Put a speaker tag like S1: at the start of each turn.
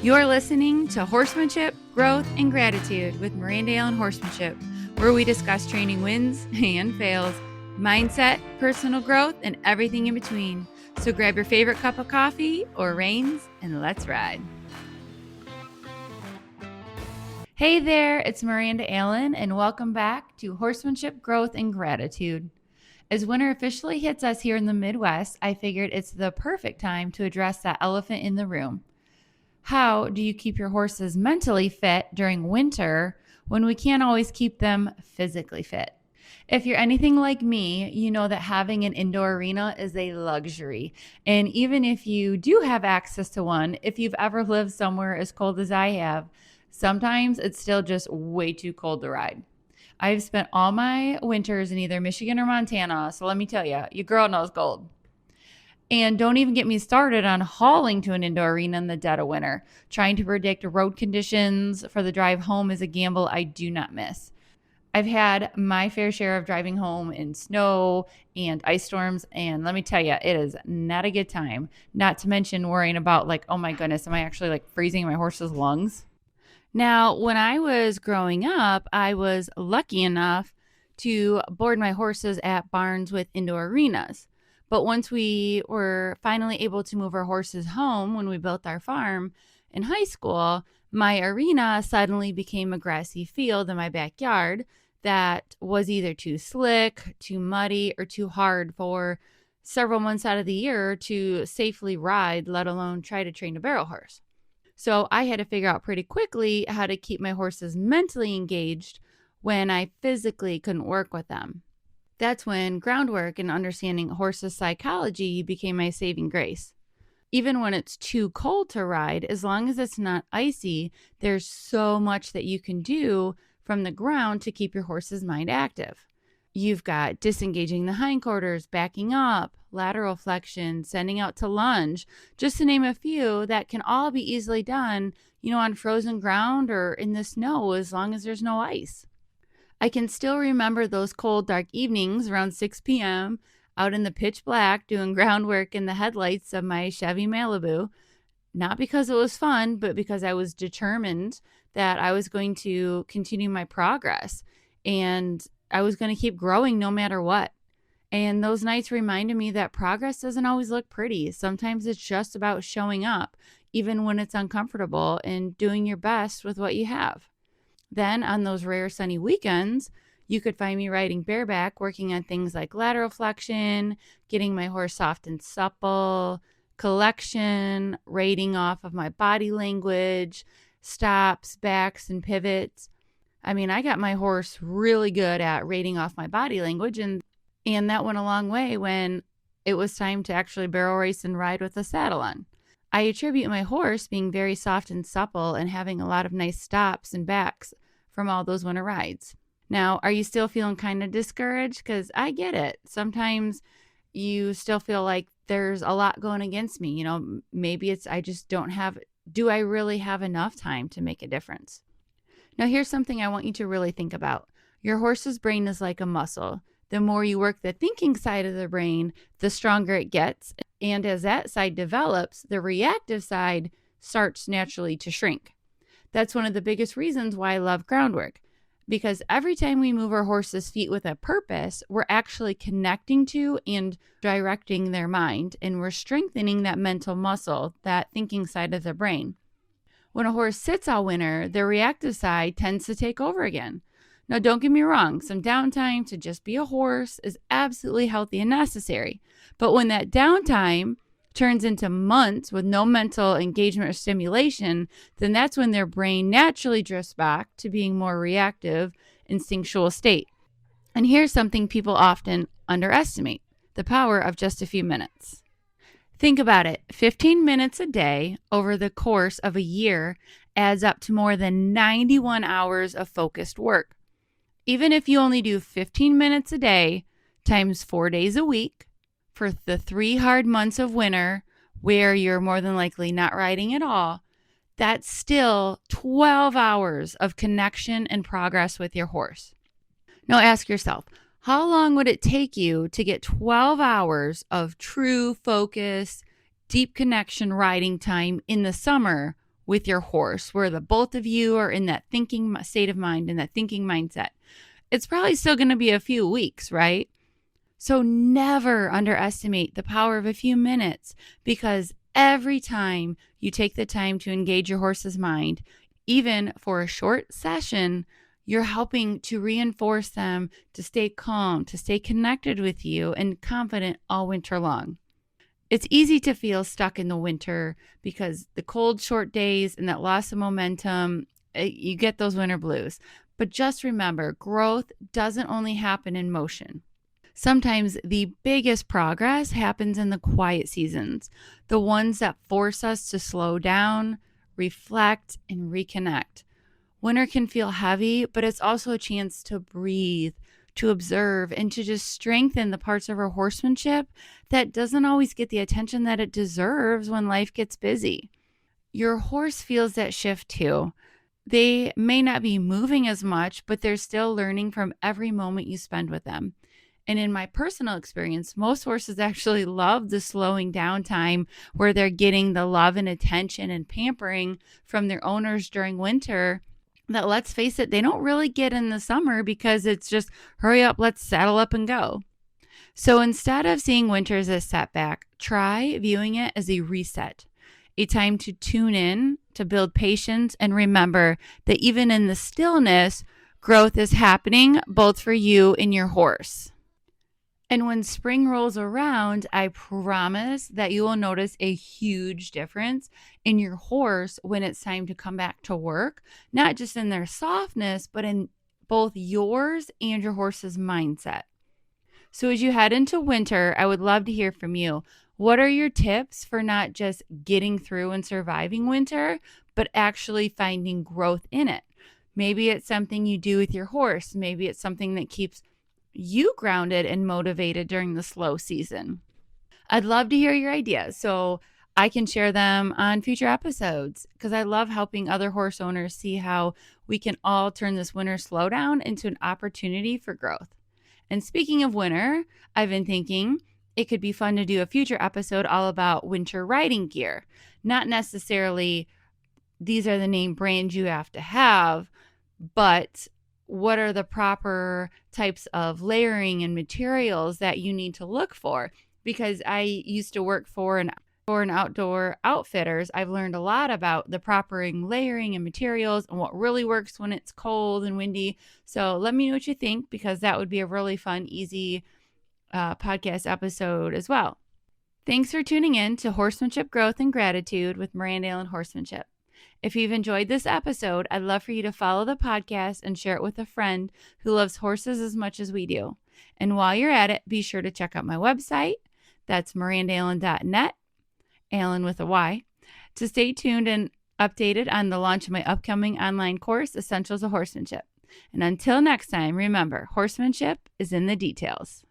S1: You're listening to Horsemanship, Growth, and Gratitude with Miranda Allen Horsemanship, where we discuss training wins and fails, mindset, personal growth, and everything in between. So grab your favorite cup of coffee or reins and let's ride. Hey there, it's Miranda Allen, and welcome back to Horsemanship, Growth, and Gratitude. As winter officially hits us here in the Midwest, I figured it's the perfect time to address that elephant in the room. How do you keep your horses mentally fit during winter when we can't always keep them physically fit? If you're anything like me, you know that having an indoor arena is a luxury. And even if you do have access to one, if you've ever lived somewhere as cold as I have, sometimes it's still just way too cold to ride. I've spent all my winters in either Michigan or Montana, so let me tell you, your girl knows cold. And don't even get me started on hauling to an indoor arena in the dead of winter. Trying to predict road conditions for the drive home is a gamble I do not miss. I've had my fair share of driving home in snow and ice storms, and let me tell you, it is not a good time. Not to mention worrying about oh my goodness, am I actually freezing my horse's lungs? Now, when I was growing up, I was lucky enough to board my horses at barns with indoor arenas. But once we were finally able to move our horses home when we built our farm in high school, my arena suddenly became a grassy field in my backyard that was either too slick, too muddy, or too hard for several months out of the year to safely ride, let alone try to train a barrel horse. So I had to figure out pretty quickly how to keep my horses mentally engaged when I physically couldn't work with them. That's when groundwork and understanding horses' psychology became my saving grace. Even when it's too cold to ride, as long as it's not icy, there's so much that you can do from the ground to keep your horse's mind active. You've got disengaging the hindquarters, backing up, lateral flexion, sending out to lunge, just to name a few that can all be easily done, on frozen ground or in the snow as long as there's no ice. I can still remember those cold, dark evenings around 6 p.m. out in the pitch black doing groundwork in the headlights of my Chevy Malibu, not because it was fun, but because I was determined that I was going to continue my progress and I was going to keep growing no matter what. And those nights reminded me that progress doesn't always look pretty. Sometimes it's just about showing up, even when it's uncomfortable, and doing your best with what you have. Then on those rare sunny weekends, you could find me riding bareback, working on things like lateral flexion, getting my horse soft and supple, collection, rating off of my body language, stops, backs, and pivots. I got my horse really good at rating off my body language, and that went a long way when it was time to actually barrel race and ride with a saddle on. I attribute my horse being very soft and supple and having a lot of nice stops and backs from all those winter rides. Now, are you still feeling kind of discouraged? Because I get it. Sometimes you still feel like there's a lot going against me. Maybe it's I just don't have, do I really have enough time to make a difference? Now, here's something I want you to really think about. Your horse's brain is like a muscle. The more you work the thinking side of the brain, the stronger it gets. And as that side develops, the reactive side starts naturally to shrink. That's one of the biggest reasons why I love groundwork, because every time we move our horse's feet with a purpose, we're actually connecting to and directing their mind, and we're strengthening that mental muscle, that thinking side of the brain. When a horse sits all winter, the reactive side tends to take over again. Now, don't get me wrong, some downtime to just be a horse is absolutely healthy and necessary. But when that downtime turns into months with no mental engagement or stimulation, then that's when their brain naturally drifts back to being more reactive, instinctual state. And here's something people often underestimate: the power of just a few minutes. Think about it. 15 minutes a day over the course of a year adds up to more than 91 hours of focused work. Even if you only do 15 minutes a day times 4 days a week for the 3 hard months of winter where you're more than likely not riding at all, that's still 12 hours of connection and progress with your horse. Now ask yourself, how long would it take you to get 12 hours of true focus, deep connection riding time in the summer with your horse, where the both of you are in that thinking state of mind and that thinking mindset. It's probably still going to be a few weeks, right? So never underestimate the power of a few minutes, because every time you take the time to engage your horse's mind, even for a short session, you're helping to reinforce them to stay calm, to stay connected with you and confident all winter long. It's easy to feel stuck in the winter because the cold, short days and that loss of momentum, you get those winter blues. But just remember, growth doesn't only happen in motion. Sometimes the biggest progress happens in the quiet seasons, the ones that force us to slow down, reflect, and reconnect. Winter can feel heavy, but it's also a chance to breathe, to observe, and to just strengthen the parts of our horsemanship that doesn't always get the attention that it deserves when life gets busy. Your horse feels that shift too. They may not be moving as much, but they're still learning from every moment you spend with them. And in my personal experience, most horses actually love the slowing down time where they're getting the love and attention and pampering from their owners during winter that, let's face it, they don't really get in the summer, because it's just hurry up, let's saddle up and go. So instead of seeing winter as a setback, try viewing it as a reset, a time to tune in, to build patience, and remember that even in the stillness, growth is happening both for you and your horse. And when spring rolls around, I promise that you will notice a huge difference in your horse when it's time to come back to work, not just in their softness, but in both yours and your horse's mindset. So as you head into winter, I would love to hear from you. What are your tips for not just getting through and surviving winter, but actually finding growth in it? Maybe it's something you do with your horse. Maybe it's something that keeps you grounded and motivated during the slow season. I'd love to hear your ideas so I can share them on future episodes, because I love helping other horse owners see how we can all turn this winter slowdown into an opportunity for growth. And speaking of winter, I've been thinking it could be fun to do a future episode all about winter riding gear. Not necessarily these are the name brands you have to have, but what are the proper types of layering and materials that you need to look for? Because I used to work for an outdoor outfitters, I've learned a lot about the proper layering and materials and what really works when it's cold and windy. So let me know what you think, because that would be a really fun, easy podcast episode as well. Thanks for tuning in to Horsemanship, Growth, and Gratitude with Miranda Allen Horsemanship. If you've enjoyed this episode, I'd love for you to follow the podcast and share it with a friend who loves horses as much as we do. And while you're at it, be sure to check out my website. That's mirandaallen.net, Allen with a Y, to stay tuned and updated on the launch of my upcoming online course, Essentials of Horsemanship. And until next time, remember, horsemanship is in the details.